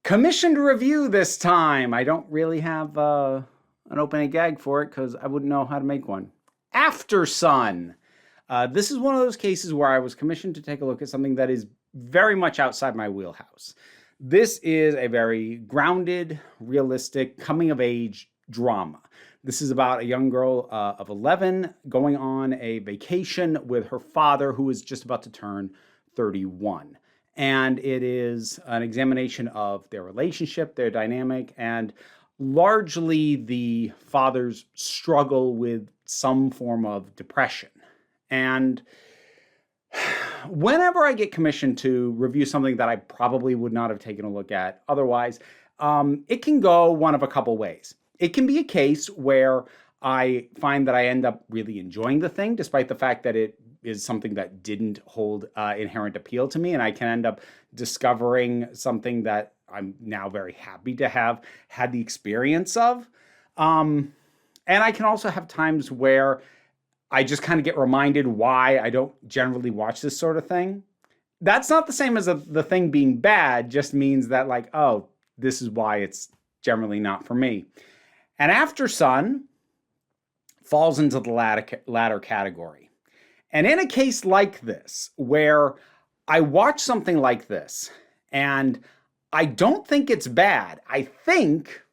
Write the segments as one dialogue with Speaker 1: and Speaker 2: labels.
Speaker 1: Commissioned review this time. I don't really have an opening gag for it because I wouldn't know how to make one. Aftersun. This is one of those cases where I was commissioned to take a look at something that is very much outside my wheelhouse. This is a very grounded, realistic, coming of age drama. This is about a young girl of 11 going on a vacation with her father, who is just about to turn 31. And it is an examination of their relationship, their dynamic, and largely the father's struggle with some form of depression. And whenever I get commissioned to review something that I probably would not have taken a look at otherwise, it can go one of a couple ways. It can be a case where I find that I end up really enjoying the thing, despite the fact that it is something that didn't hold inherent appeal to me, and I can end up discovering something that I'm now very happy to have had the experience of. And I can also have times where I just kind of get reminded why I don't generally watch this sort of thing. That's not the same as the thing being bad, just means that, like, oh, this is why it's generally not for me. And Aftersun falls into the latter category. And in a case like this, where I watch something like this and I don't think it's bad, I think,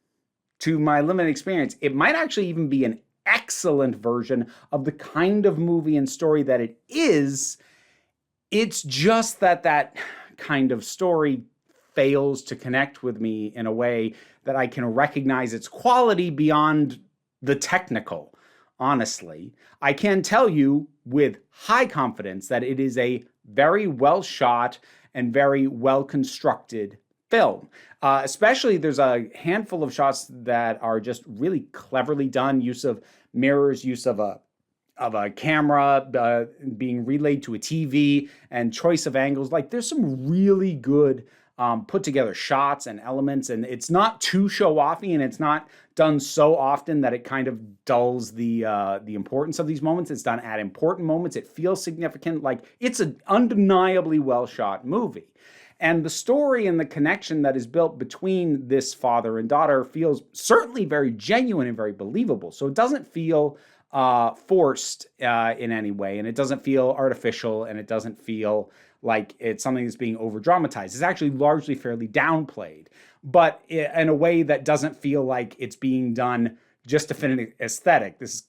Speaker 1: to my limited experience, it might actually even be an excellent version of the kind of movie and story that it is. It's just that that kind of story fails to connect with me in a way that I can recognize its quality beyond the technical. Honestly, I can tell you with high confidence that it is a very well shot and very well constructed film. Especially, there's a handful of shots that are just really cleverly done. Use of mirrors, use of a camera being relayed to a TV, and choice of angles. Like, there's some really good put together shots and elements, and it's not too show-offy, and it's not done so often that it kind of dulls the importance of these moments. It's done at important moments. It feels significant. Like, it's an undeniably well-shot movie. And the story and the connection that is built between this father and daughter feels certainly very genuine and very believable. So it doesn't feel forced in any way, and it doesn't feel artificial, and it doesn't feel like it's something that's being over dramatized. It's actually largely fairly downplayed, but in a way that doesn't feel like it's being done just to fit an aesthetic. This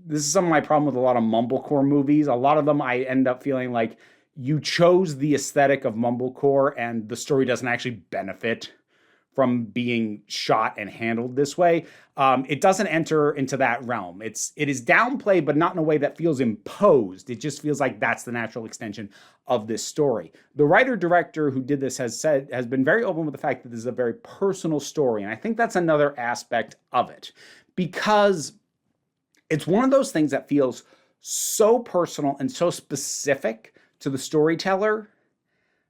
Speaker 1: is some of my problem with a lot of mumblecore movies. A lot of them I end up feeling like you chose the aesthetic of mumblecore and the story doesn't actually benefit from being shot and handled this way. It doesn't enter into that realm. It is downplayed, but not in a way that feels imposed. It just feels like that's the natural extension of this story. The writer-director who did this has been very open with the fact that this is a very personal story, and I think that's another aspect of it, because it's one of those things that feels so personal and so specific to the storyteller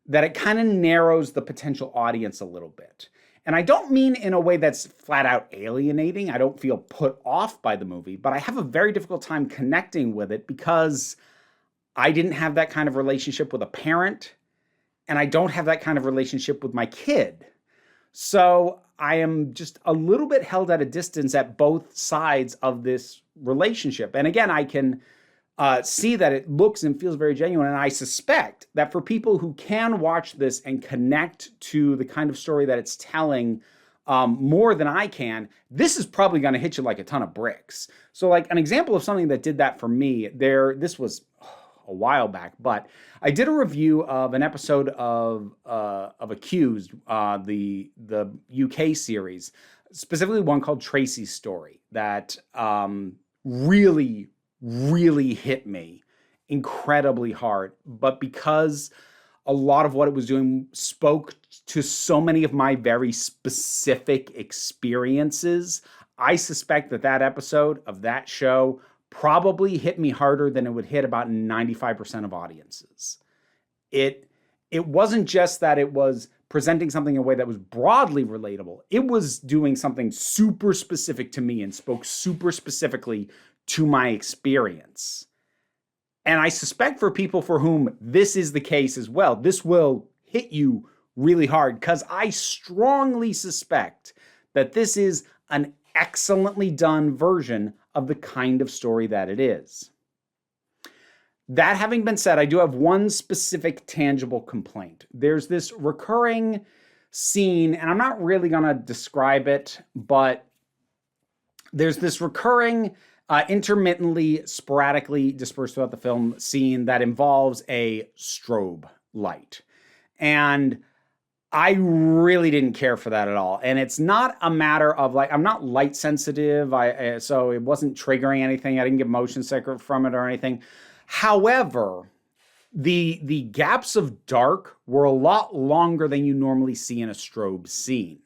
Speaker 1: that it kind of narrows the potential audience a little bit. And I don't mean in a way that's flat out alienating. I don't feel put off by the movie, but I have a very difficult time connecting with it because I didn't have that kind of relationship with a parent, and I don't have that kind of relationship with my kid. So I am just a little bit held at a distance at both sides of this relationship. And again, I can see that it looks and feels very genuine. And I suspect that for people who can watch this and connect to the kind of story that it's telling more than I can, this is probably going to hit you like a ton of bricks. So, like, an example of something that did that for me, this was a while back, but I did a review of an episode of Accused, the UK series, specifically one called Tracy's Story, that really hit me incredibly hard. But because a lot of what it was doing spoke to so many of my very specific experiences, I suspect that episode of that show probably hit me harder than it would hit about 95% of audiences. It wasn't just that it was presenting something in a way that was broadly relatable. It was doing something super specific to me and spoke super specifically to my experience. And I suspect for people for whom this is the case as well, this will hit you really hard because I strongly suspect that this is an excellently done version of the kind of story that it is. That having been said, I do have one specific tangible complaint. There's this recurring scene, and I'm not really going to describe it, but there's this recurring, intermittently, sporadically dispersed throughout the film scene that involves a strobe light. And I really didn't care for that at all. And it's not a matter of like, I'm not light sensitive, so it wasn't triggering anything. I didn't get motion sicker from it or anything. However, the gaps of dark were a lot longer than you normally see in a strobe scene.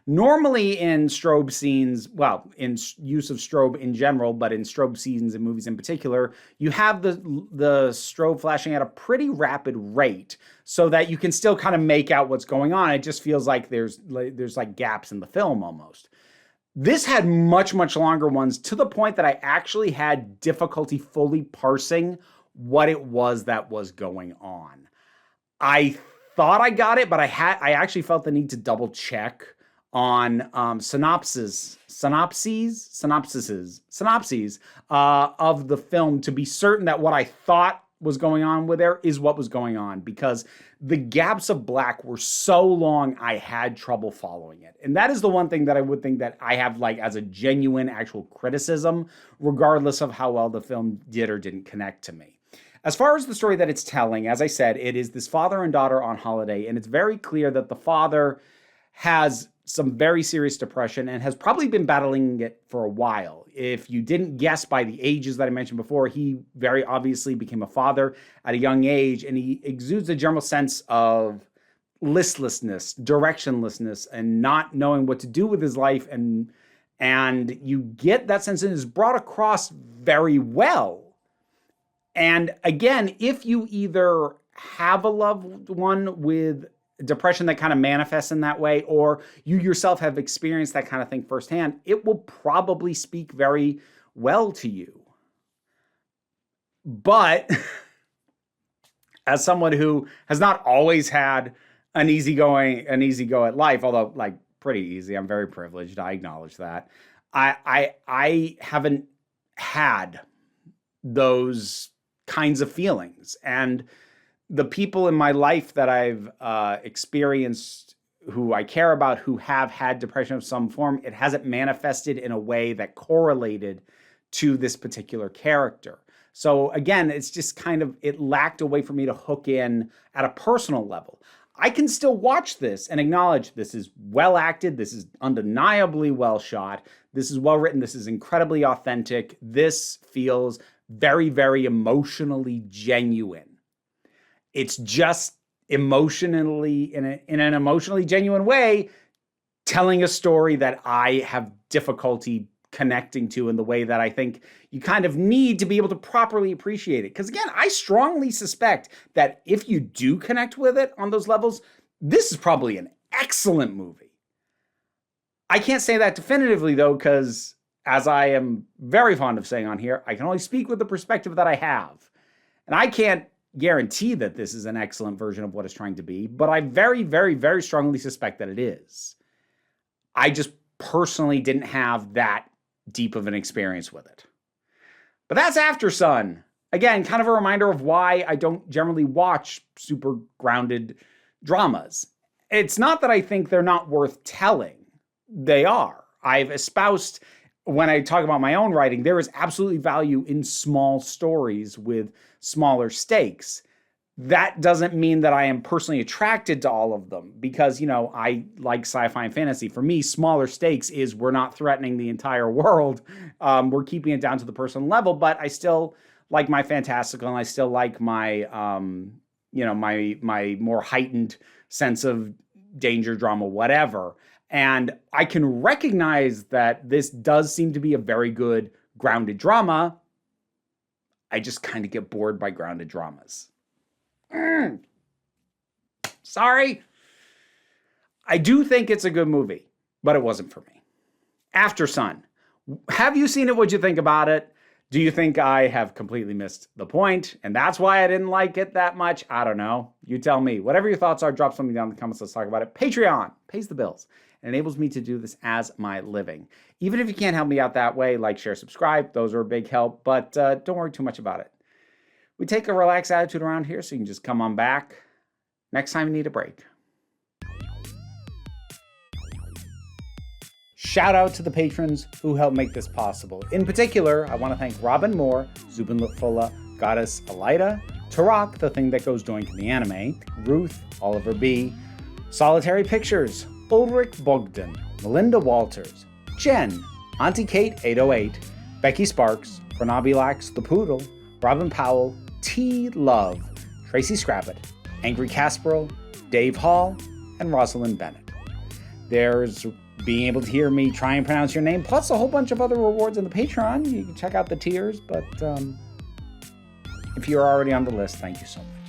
Speaker 1: Normally in strobe scenes, well, in use of strobe in general, but in strobe scenes and movies in particular, you have the strobe flashing at a pretty rapid rate so that you can still kind of make out what's going on. It just feels like there's like gaps in the film almost. This had much, much longer ones to the point that I actually had difficulty fully parsing what it was that was going on. I thought I got it, but I actually felt the need to double check on synopses of the film to be certain that what I thought was going on with there is what was going on, because the gaps of black were so long I had trouble following it. And that is the one thing that I would think that I have like as a genuine actual criticism, regardless of how well the film did or didn't connect to me. As far as the story that it's telling, as I said, it is this father and daughter on holiday, and it's very clear that the father has some very serious depression and has probably been battling it for a while. If you didn't guess by the ages that I mentioned before, he very obviously became a father at a young age, and he exudes a general sense of listlessness, directionlessness, and not knowing what to do with his life. And you get that sense, and it's brought across very well. And again, if you either have a loved one with depression that kind of manifests in that way, or you yourself have experienced that kind of thing firsthand, it will probably speak very well to you. But as someone who has not always had an easy go at life, although like pretty easy, I'm very privileged, I acknowledge that. I haven't had those kinds of feelings. And the people in my life that I've experienced, who I care about, who have had depression of some form, it hasn't manifested in a way that correlated to this particular character. So again, it's just kind of, it lacked a way for me to hook in at a personal level. I can still watch this and acknowledge this is well acted, this is undeniably well shot, this is well written, this is incredibly authentic, this feels very, very emotionally genuine. It's just emotionally, in an emotionally genuine way, telling a story that I have difficulty connecting to in the way that I think you kind of need to be able to properly appreciate it. Because again, I strongly suspect that if you do connect with it on those levels, this is probably an excellent movie. I can't say that definitively though, because as I am very fond of saying on here, I can only speak with the perspective that I have. And I can't guarantee that this is an excellent version of what it's trying to be, but I very, very, very strongly suspect that it is. I just personally didn't have that deep of an experience with it. But that's Aftersun. Again, kind of a reminder of why I don't generally watch super grounded dramas. It's not that I think they're not worth telling. They are. I've espoused, when I talk about my own writing, there is absolutely value in small stories with smaller stakes. That doesn't mean that I am personally attracted to all of them because, you know, I like sci-fi and fantasy. For me, smaller stakes is we're not threatening the entire world. We're keeping it down to the personal level, but I still like my fantastical and I still like my, my more heightened sense of danger, drama, whatever. And I can recognize that this does seem to be a very good grounded drama. I just kind of get bored by grounded dramas. Sorry. I do think it's a good movie, but it wasn't for me. Aftersun. Have you seen it? What'd you think about it? Do you think I have completely missed the point, and that's why I didn't like it that much? I don't know. You tell me. Whatever your thoughts are, drop something down in the comments. Let's talk about it. Patreon pays the bills and enables me to do this as my living. Even if you can't help me out that way, like, share, subscribe. Those are a big help, but don't worry too much about it. We take a relaxed attitude around here, so you can just come on back next time you need a break. Shout out to the patrons who helped make this possible. In particular, I want to thank Robin Moore, Zubin Lutfullah, Goddess Elida, Tarak, the thing that goes joint in the anime, Ruth, Oliver B., Solitary Pictures, Ulrich Bogdan, Melinda Walters, Jen, Auntie Kate 808, Becky Sparks, Fernabilax the Poodle, Robin Powell, T. Love, Tracy Scrappett, Angry Casperl, Dave Hall, and Rosalind Bennett. There's being able to hear me try and pronounce your name, plus a whole bunch of other rewards in the Patreon. You can check out the tiers, but if you're already on the list, thank you so much.